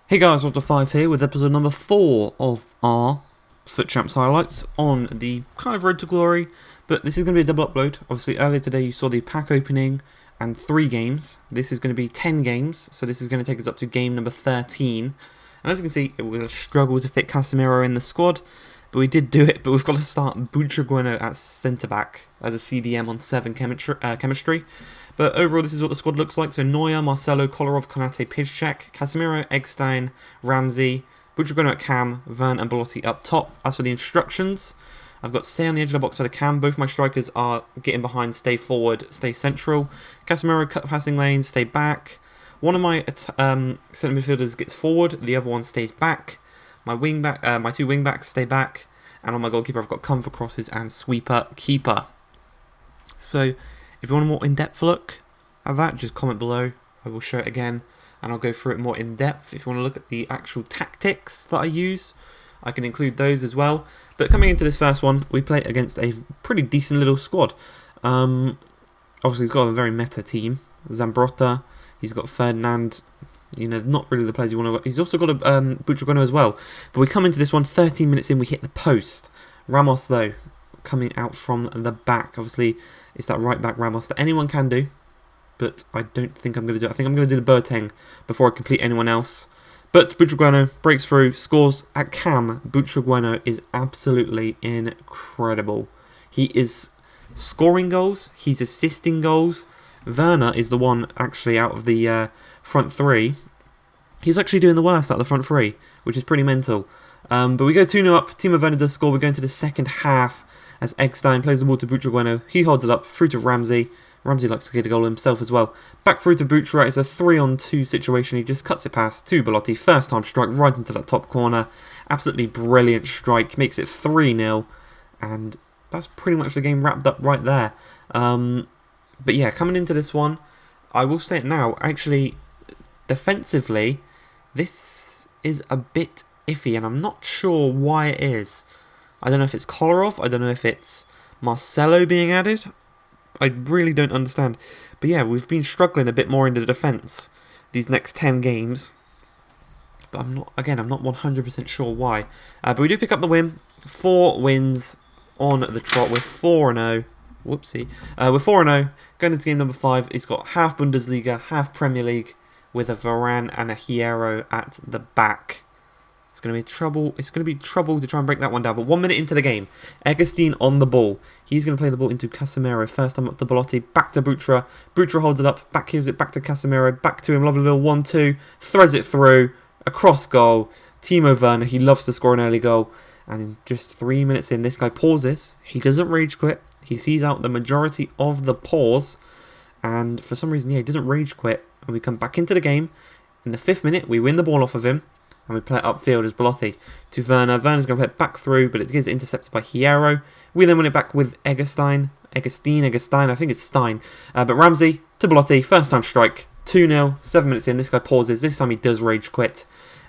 Hey guys, Dr. 5 here with episode number 4 of our FUT Champs highlights on the kind of road to glory, but this is going to be a double upload. Obviously earlier today you saw the pack opening and 3 games. This is going to be 10 games, so this is going to take us up to game number 13. And as you can see, it was a struggle to fit Casemiro in the squad, but we did do it. But we've got to start Butragueno at centre-back as a CDM on 7 chemistry. But overall, this is what the squad looks like. So Neuer, Marcelo, Kolarov, Konate, Piszczek, Casemiro, Eggstein, Ramsey, Butragueno at cam, Vern and Belotti up top. As for the instructions, I've got stay on the edge of the box at a cam. Both my strikers are getting behind, stay forward, stay central. Casemiro cut passing lanes, stay back. One of my centre midfielders gets forward, the other one stays back. My my 2 wing backs stay back. And on my goalkeeper, I've got comfort crosses and sweeper keeper. So if you want a more in-depth look at that, just comment below. I will show it again and I'll go through it more in depth. If you want to look at the actual tactics that I use, I can include those as well. But coming into this first one, we play against a pretty decent little squad. Obviously he's got a very meta team. Zambrotta, he's got Ferdinand, you know, not really the players you want to... He's also got a Butragueno as well. But we come into this one, 13 minutes in, we hit the post. Ramos though, coming out from the back. Obviously it's that right back Ramos that anyone can do, but I don't think I'm going to do it. I think I'm going to do the Boateng before I complete anyone else. But Butragueno breaks through, scores at cam. Butragueno is absolutely incredible. He is scoring goals, he's assisting goals. Werner is the one actually out of the front 3. He's actually doing the worst out of the front 3, which is pretty mental. But we go 2-0 up, Timo Werner does score. We go into the second half as Eggstein plays the ball to Butragueno. He holds it up, through to Ramsey. Ramsey likes to get a goal himself as well. Back through to Butra. It's a 3-on-2 situation. He just cuts it past to Belotti. First time strike right into that top corner. Absolutely brilliant strike. Makes it 3-0. And that's pretty much the game wrapped up right there. But yeah, coming into this one, I will say it now. Actually, defensively, this is a bit iffy. And I'm not sure why it is. I don't know if it's Kolarov. I don't know if it's Marcelo being added. I really don't understand. But yeah, we've been struggling a bit more in the defence these next 10 games. But I'm not 100% sure why. But we do pick up the win. 4 wins on the trot. We're 4-0. Whoopsie. We're 4-0. Going into game number 5. He's got half Bundesliga, half Premier League, with a Varane and a Hierro at the back. It's going to be trouble. It's going to be trouble to try and break that one down. But 1 minute into the game, Eggstein on the ball. He's going to play the ball into Casemiro. First time up to Belotti, back to Butra. Butra holds it up, back gives it back to Casemiro, back to him. Lovely little 1-2, threads it through, across goal. Timo Werner, he loves to score an early goal. And in just 3 minutes in, this guy pauses. He doesn't rage quit. He sees out the majority of the pause. And for some reason, yeah, he doesn't rage quit. And we come back into the game. In the 5th minute, we win the ball off of him. And we play it upfield as Belotti to Werner. Werner's going to play it back through, but it gets intercepted by Hierro. We then win it back with Eggstein. I think it's Stein. But Ramsey to Belotti. First time strike. 2-0. 7 minutes in. This guy pauses. This time he does rage quit.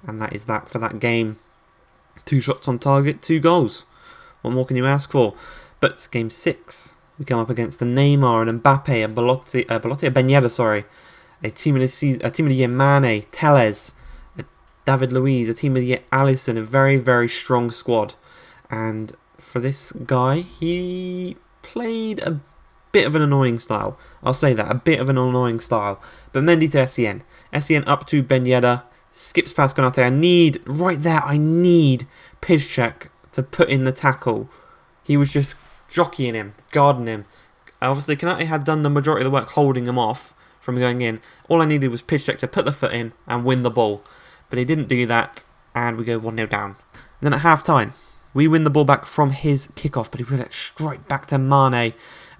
And that is that for that game. 2 shots on target. 2 goals. What more can you ask for? But game 6. We come up against the Neymar and Mbappe and Ben Yedder, sorry. A team of the year Mane, Telles, David Luiz, a team of the year Alisson, a very, very strong squad. And for this guy, he played a bit of an annoying style. I'll say that, a bit of an annoying style. But Mendy to Essien. Essien up to Ben Yedder, skips past Konate. I need Piszczek to put in the tackle. He was just jockeying him, guarding him. Obviously, Konate had done the majority of the work holding him off from going in. All I needed was Piszczek to put the foot in and win the ball. But he didn't do that, and we go 1-0 down. And then at half-time, we win the ball back from his kickoff, but he put it straight back to Mane. And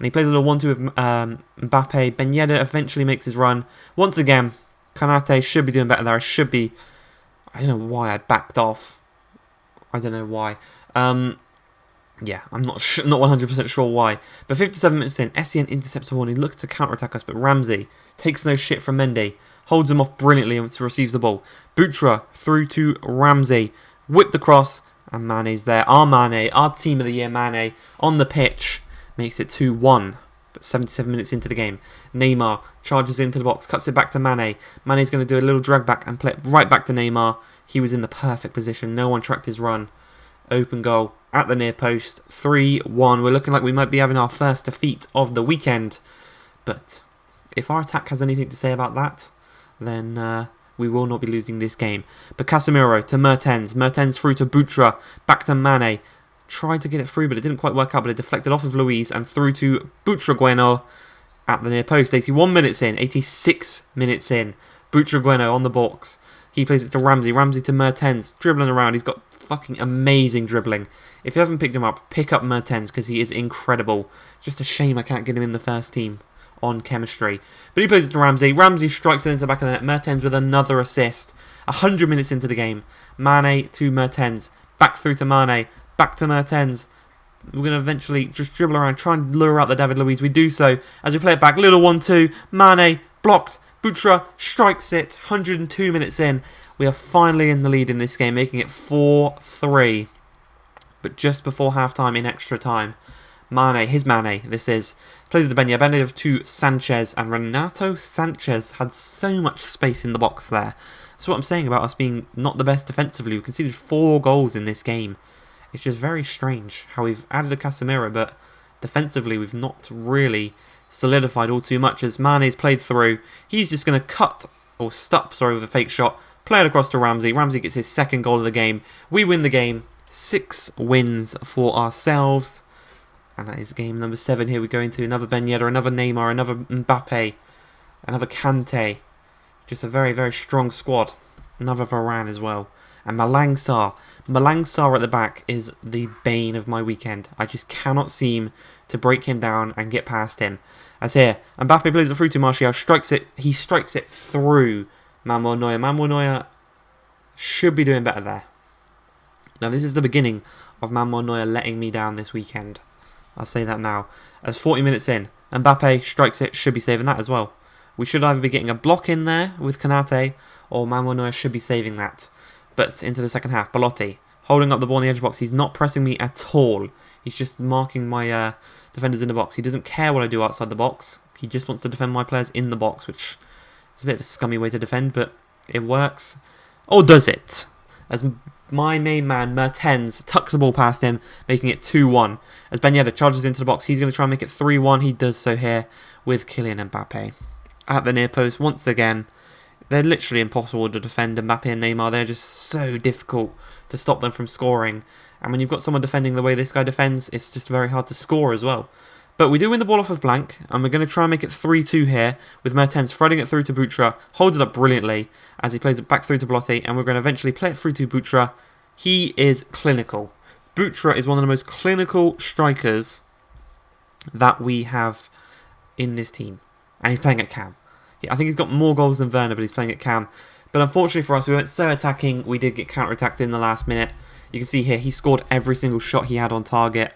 he plays a little 1-2 with Mbappe. Ben Yedder eventually makes his run. Once again, Konate should be doing better there. I don't know why I backed off. I don't know why. Yeah, I'm not 100% sure why. But 57 minutes in, Essien intercepts the ball and he looks to counter-attack us, but Ramsey takes no shit from Mendy. Holds him off brilliantly and receives the ball. Butra through to Ramsey. Whip the cross. And Mane's there. Our Mane, our team of the year Mane, on the pitch. Makes it 2-1 But 77 minutes into the game, Neymar charges into the box, cuts it back to Mane. Mane's going to do a little drag back and play it right back to Neymar. He was in the perfect position. No one tracked his run. Open goal at the near post. 3-1. We're looking like we might be having our first defeat of the weekend. But if our attack has anything to say about that, then we will not be losing this game. But Casemiro to Mertens. Mertens through to Butra. Back to Mane. Tried to get it through, but it didn't quite work out. But it deflected off of Luis and through to Butragueno at the near post. 81 minutes in. 86 minutes in. Butragueno on the box. He plays it to Ramsey. Ramsey to Mertens. Dribbling around. He's got fucking amazing dribbling. If you haven't picked him up, pick up Mertens because he is incredible. It's just a shame I can't get him in the first team on chemistry. But he plays it to Ramsey. Ramsey strikes it into the back of the net. Mertens with another assist. 100 minutes into the game. Mane to Mertens. Back through to Mane. Back to Mertens. We're going to eventually just dribble around, try and lure out the David Luiz. We do so as we play it back. Little 1-2. Mane blocked. Butra strikes it. 102 minutes in. We are finally in the lead in this game, making it 4-3. But just before half-time in extra time, Mane, this is, plays the Benya. Benya to Sanchez, and Renato Sanchez had so much space in the box there. That's what I'm saying about us being not the best defensively. We conceded 4 goals in this game. It's just very strange how we've added a Casemiro, but defensively we've not really solidified all too much as Mane's played through. He's just going to stop with a fake shot, play it across to Ramsey. Ramsey gets his second goal of the game. We win the game. 6 wins for ourselves. And that is game number 7. Here we go into another Ben Yedder, another Neymar, another Mbappe, another Kante. Just a very, very strong squad. Another Varane as well. And Malang Sarr at the back is the bane of my weekend. I just cannot seem to break him down and get past him. As here, Mbappe plays it through to Martial, he strikes it through Manuel Neuer. Manuel Neuer should be doing better there. Now this is the beginning of Manuel Neuer letting me down this weekend. I'll say that now. As 40 minutes in, Mbappe strikes it, should be saving that as well. We should either be getting a block in there with Konate, or Manuel Neuer should be saving that. But into the second half, Belotti holding up the ball in the edge box. He's not pressing me at all. He's just marking my defenders in the box. He doesn't care what I do outside the box. He just wants to defend my players in the box, which is a bit of a scummy way to defend, but it works. Or does it? As my main man, Mertens, tucks the ball past him, making it 2-1. As Ben Yedder charges into the box, he's going to try and make it 3-1. He does so here with Kylian Mbappe. At the near post, once again, they're literally impossible to defend. Mbappe and Neymar, they're just so difficult to stop them from scoring. And when you've got someone defending the way this guy defends, it's just very hard to score as well. But we do win the ball off of blank, and we're going to try and make it 3-2 here, with Mertens threading it through to Butra, holds it up brilliantly as he plays it back through to Belotti, and we're going to eventually play it through to Butra. He is clinical. Butra is one of the most clinical strikers that we have in this team, and he's playing at cam. I think he's got more goals than Werner, but he's playing at cam. But unfortunately for us, we weren't so attacking. We did get counter-attacked in the last minute. You can see here, he scored every single shot he had on target.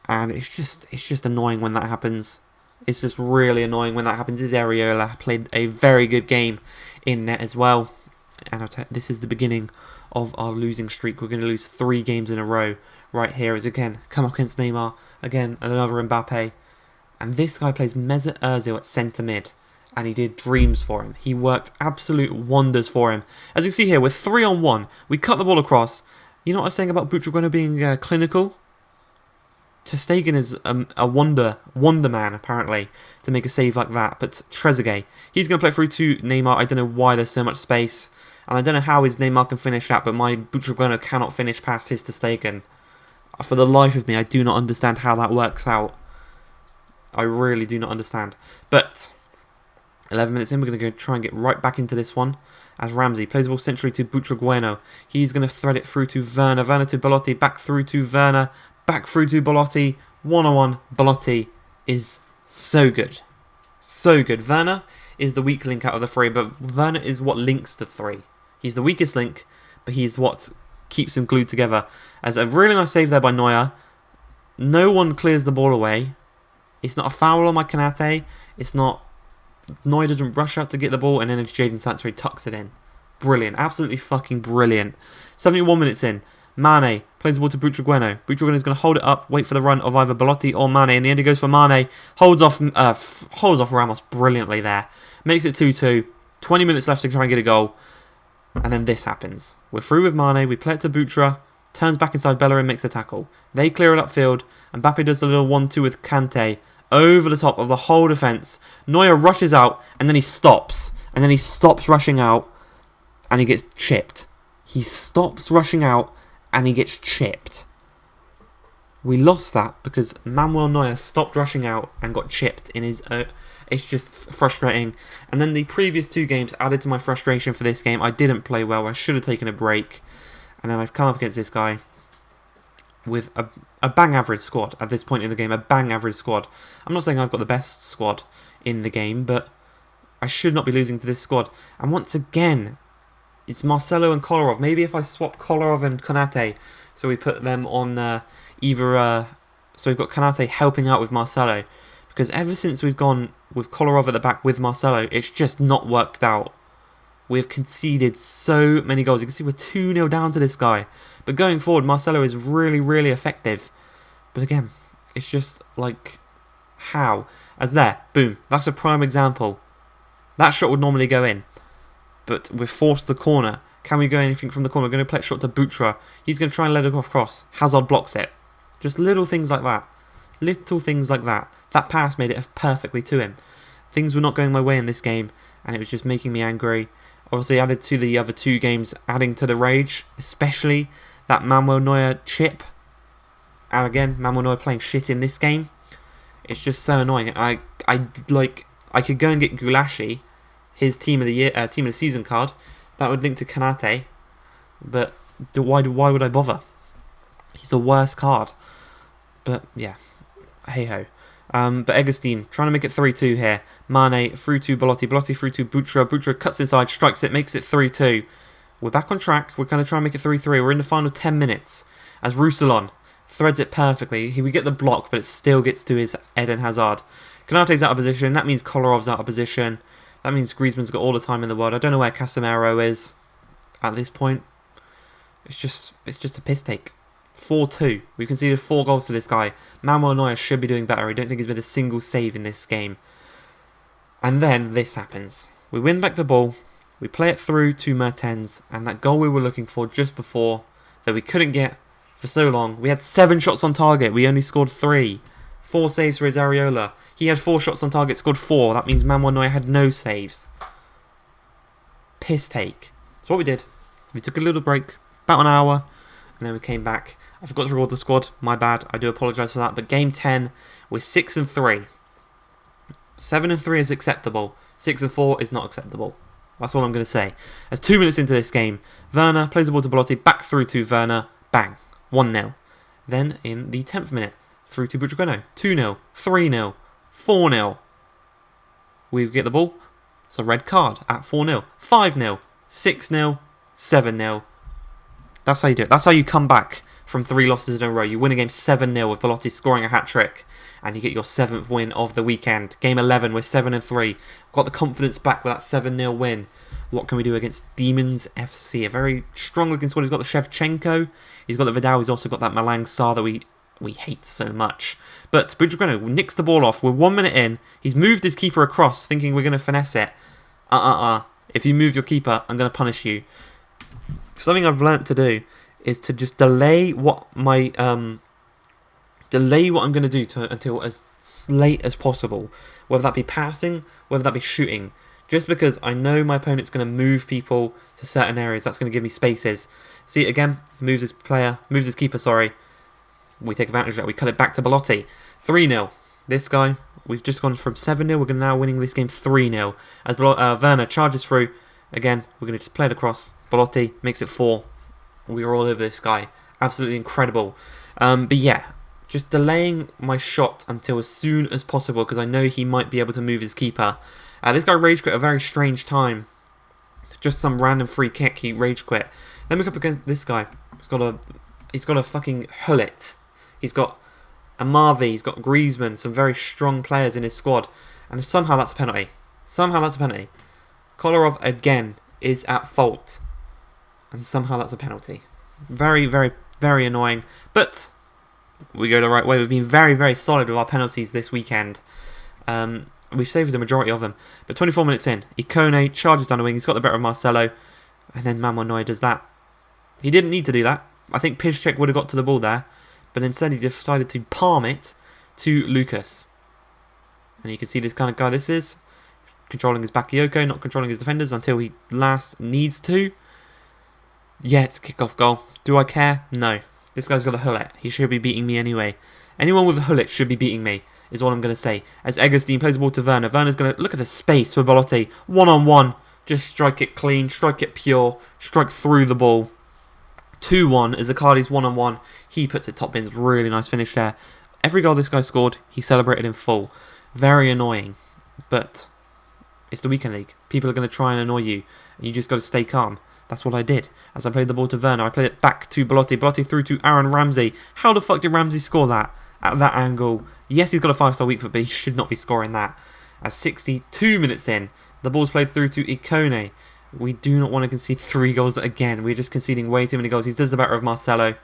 And it's just annoying when that happens. It's just really annoying when that happens. Is Areola played a very good game in net as well. And this is the beginning of our losing streak. We're going to lose 3 games in a row right here. As again, come up against Neymar. Again, another Mbappe. And this guy plays Mesut Ozil at centre mid. And he did dreams for him. He worked absolute wonders for him. As you can see here, we're 3-on-1. We cut the ball across. You know what I was saying about Butragueno being clinical? Ter Stegen is a wonder man, apparently, to make a save like that. But Trezeguet, he's going to play through to Neymar. I don't know why there's so much space. And I don't know how his Neymar can finish that, but my Butragueno cannot finish past his Ter Stegen. For the life of me, I do not understand how that works out. I really do not understand. But 11 minutes in, we're going to go try and get right back into this one. As Ramsey plays the ball centrally to Butragueno. He's going to thread it through to Werner. Werner to Belotti. Back through to Werner. Back through to Belotti. 1-on-1. Belotti is so good. So good. Werner is the weak link out of the 3, but Werner is what links the 3. He's the weakest link, but he's what keeps them glued together. As a really nice save there by Neuer. No one clears the ball away. It's not a foul on my Konate. It's not... Neuer doesn't rush out to get the ball, and then it's Jadon Sancho, he tucks it in. Brilliant. Absolutely fucking brilliant. 71 minutes in. Mane plays plays the ball to Butragueno. Butragueno is going to hold it up, wait for the run of either Belotti or Mane. In the end, he goes for Mane. Holds off Ramos brilliantly there. Makes it 2-2. 20 minutes left to try and get a goal. And then this happens. We're through with Mane. We play it to Butra. Turns back inside Bellerin, makes a tackle. They clear it upfield. And Mbappe does a little 1-2 with Kante. Over the top of the whole defence. Neuer rushes out. And then he stops. And then he stops rushing out. And he gets chipped. He stops rushing out. And he gets chipped. We lost that because Manuel Neuer stopped rushing out and got chipped in his... It's just frustrating. And then the previous 2 games added to my frustration for this game. I didn't play well. I should have taken a break. And then I've come up against this guy with a bang average squad at this point in the game. A bang average squad. I'm not saying I've got the best squad in the game, but I should not be losing to this squad. And once again, it's Marcelo and Kolarov. Maybe if I swap Kolarov and Konate, so we put them on so we've got Konate helping out with Marcelo. Because ever since we've gone with Kolarov at the back with Marcelo, it's just not worked out. We've conceded so many goals. You can see we're 2-0 down to this guy. But going forward, Marcelo is really, really effective. But again, it's just like, how? As there, boom. That's a prime example. That shot would normally go in. But we're forced the corner. Can we go anything from the corner? We're going to play a shot to Butra. He's going to try and let it off cross. Hazard blocks it. Just little things like that. Little things like that. That pass made it perfectly to him. Things were not going my way in this game, and it was just making me angry. Obviously added to the other 2 games, adding to the rage, especially that Manuel Neuer chip. And again, Manuel Neuer playing shit in this game. It's just so annoying. I could go and get Gulashi, his team of the year, team of the season card. That would link to Konate, but why would I bother? He's the worst card. But yeah, hey ho. But Eggestein trying to make it 3-2 here. Mane through to Belotti. Belotti through to Butra. Butra cuts inside, strikes it, makes it 3-2. We're back on track. We're going to try and make it 3-3. We're in the final 10 minutes. As Roussillon threads it perfectly. We get the block, but it still gets to his Eden Hazard. Konate's out of position. That means Kolarov's out of position. That means Griezmann's got all the time in the world. I don't know where Casemiro is at this point. It's just a piss take. 4-2. We've conceded 4 goals to this guy. Manuel Neuer should be doing better. I don't think he's made a single save in this game. And then this happens. We win back the ball. We play it through to Mertens. And that goal we were looking for just before, that we couldn't get for so long. We had 7 shots on target. We only scored 3. 4 saves for his Areola. He had 4 shots on target, scored 4. That means Manuel Neuer had no saves. Piss take. So what we did, we took a little break, about an hour, and then we came back. I forgot to record the squad. My bad. I do apologise for that. But game 10, we're 6-3. 7-3 is acceptable. 6-4 is not acceptable. That's all I'm going to say. As 2 minutes into this game, Werner plays the ball to Belotti, back through to Werner, bang, 1-0. Then in the 10th minute, through to Butragueno, 2-0, 3-0, 4-0. We get the ball. It's a red card at 4-0, 5-0, 6-0, 7-0. That's how you do it. That's how you come back from 3 losses in a row. You win a game 7-0 with Belotti scoring a hat-trick, and you get your 7th win of the weekend. Game 11, we're 7-3. Got the confidence back with that 7-0 win. What can we do against Demons FC? A very strong-looking squad. He's got the Shevchenko. He's got the Vidal. He's also got that Malang Sarr that we hate so much. But Butragueno nicks the ball off. We're 1 minute in. He's moved his keeper across, thinking we're going to finesse it. If you move your keeper, I'm going to punish you. Something I've learnt to do is to just delay what I'm going to do until as late as possible. Whether that be passing, whether that be shooting. Just because I know my opponent's going to move people to certain areas, that's going to give me spaces. See it again, moves his keeper, sorry. We take advantage of that, we cut it back to Belotti. 3-0. This guy, we've just gone from 7-0, we're now winning this game 3-0. As Werner charges through, again, we're going to just play it across. Belotti makes it 4. We are all over this guy. Absolutely incredible. But yeah, just delaying my shot until as soon as possible because I know he might be able to move his keeper. This guy rage quit at a very strange time. Just some random free kick, he rage quit. Then we come up against this guy. He's got a fucking Hullet. He's got Amavi, he's got Griezmann, some very strong players in his squad. And somehow that's a penalty. Kolarov again is at fault. And somehow that's a penalty. Very, very Very annoying. But we go the right way. We've been very, very solid with our penalties this weekend. We've saved the majority of them. But 24 minutes in, Ikone charges down the wing. He's got the better of Marcelo. And then Mamonoi does that. He didn't need to do that. I think Piszczek would have got to the ball there. But instead he decided to palm it to Lucas. And you can see this kind of guy this is. Controlling his Bakayoko, not controlling his defenders until he last needs to. Yeah, it's a kick-off goal. Do I care? No. This guy's got a hullet. He should be beating me anyway. Anyone with a hullet should be beating me, is what I'm going to say. As Egerstein plays the ball to Werner. Werner's going to look at the space for Belotti. One-on-one. Just strike it clean, strike it pure, strike through the ball. 2-1 as Icardi's one-on-one. He puts it top bins. Really nice finish there. Every goal this guy scored, he celebrated in full. Very annoying. But it's the weekend league. People are going to try and annoy you. And you just got to stay calm. That's what I did. As I played the ball to Werner, I played it back to Belotti. Belotti through to Aaron Ramsey. How the fuck did Ramsey score that? At that angle. Yes, he's got a 5-star weak foot, but he should not be scoring that. At 62 minutes in, the ball's played through to Ikone. We do not want to concede 3 goals again. We're just conceding way too many goals. He does the better of Marcelo.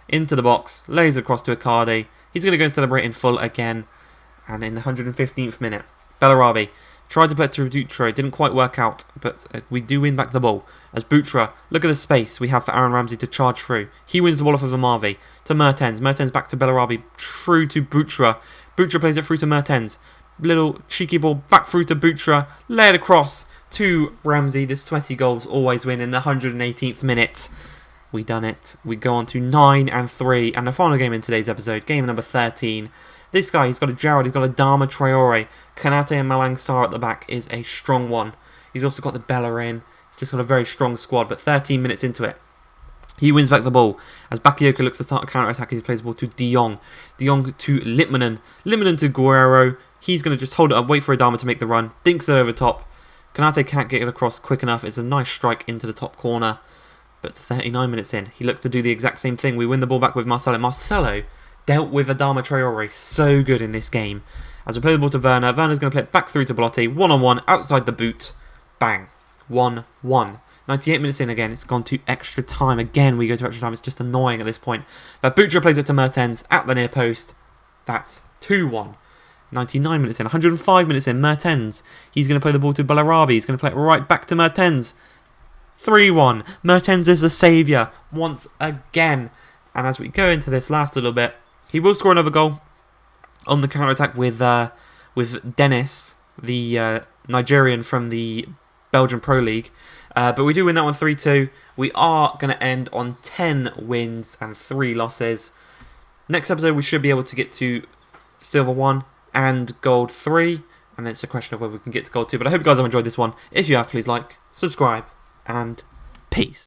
Into the box. Lays across to Icardi. He's going to go and celebrate in full again. And in the 115th minute, Bellarabi tried to play it to Dutra. It didn't quite work out, but we do win back the ball. As Butra, look at the space we have for Aaron Ramsey to charge through. He wins the ball off of Amavi to Mertens. Mertens back to Bellarabi, through to Butra. Butra plays it through to Mertens. Little cheeky ball back through to Butra. Lay it across to Ramsey. The sweaty goals always win in the 118th minute. We done it. We go on to 9-3. And the final game in today's episode, game number 13. This guy, he's got a Gerrard, he's got a Dama Traore. Kanate and Malang Sarr at the back is a strong one. He's also got the Bellerin. Just got a very strong squad, but 13 minutes into it, he wins back the ball. As Bakayoko looks to start a counter-attack, he plays the ball to De Jong. De Jong to Litmanen. Litmanen to Guerrero. He's going to just hold it up, wait for Adama to make the run. Dinks it over top. Kanate can't get it across quick enough. It's a nice strike into the top corner. But 39 minutes in, he looks to do the exact same thing. We win the ball back with Marcelo. Marcelo dealt with Adama Traore so good in this game. As we play the ball to Werner, Werner's going to play it back through to Belotti. One-on-one, outside the boot. Bang. 1-1. 98 minutes in again, it's gone to extra time. Again, we go to extra time. It's just annoying at this point. But Butra plays it to Mertens at the near post. That's 2-1. 99 minutes in, 105 minutes in, Mertens. He's going to play the ball to Bellarabi. He's going to play it right back to Mertens. 3-1. Mertens is the saviour once again. And as we go into this last little bit, he will score another goal on the counter-attack with Dennis, the Nigerian from the Belgian Pro League. But we do win that one 3-2. We are going to end on 10 wins and 3 losses. Next episode, we should be able to get to Silver 1 and Gold 3. And it's a question of whether we can get to Gold 2. But I hope you guys have enjoyed this one. If you have, please like, subscribe, and peace.